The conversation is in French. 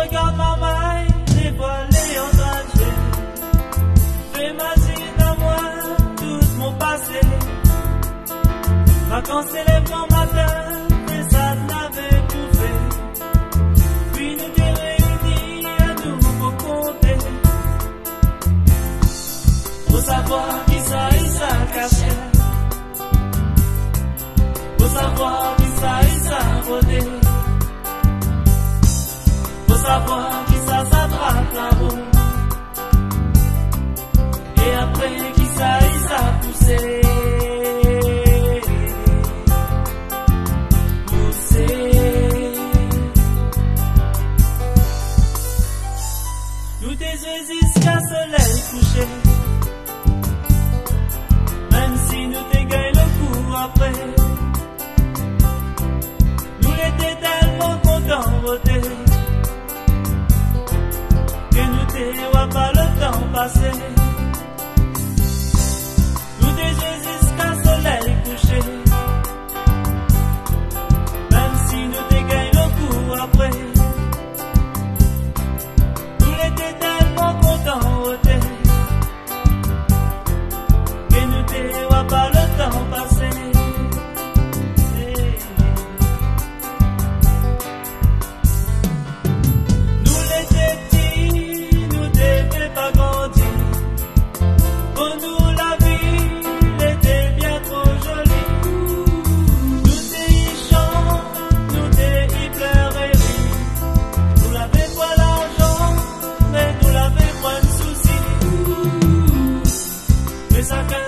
regarde ma main, dévoilée en train de jouer. J'imagine à moi tout mon passé. Vacances s'élèvent en matin, mais ça n'avait tout fait. Puis nous t'es réunis à nouveau compter. Faut savoir qui ça et ça caché. Faut savoir qui ça et ça rodé. Faut savoir qui ça s'attrape là-haut. Et après qui ça et ça poussé. Nous des yeux jusqu'à soleil couché. Même si nous t'égaillons le coup après. Nous l'étions tellement contents voter que nous t'ayons pas le temps passé. Nous des yeux jusqu'à soleil couché. Même si nous t'égaillons le coup après. Nous l'étions tellement contents voter que nous t'ayons pas le temps passé. Saca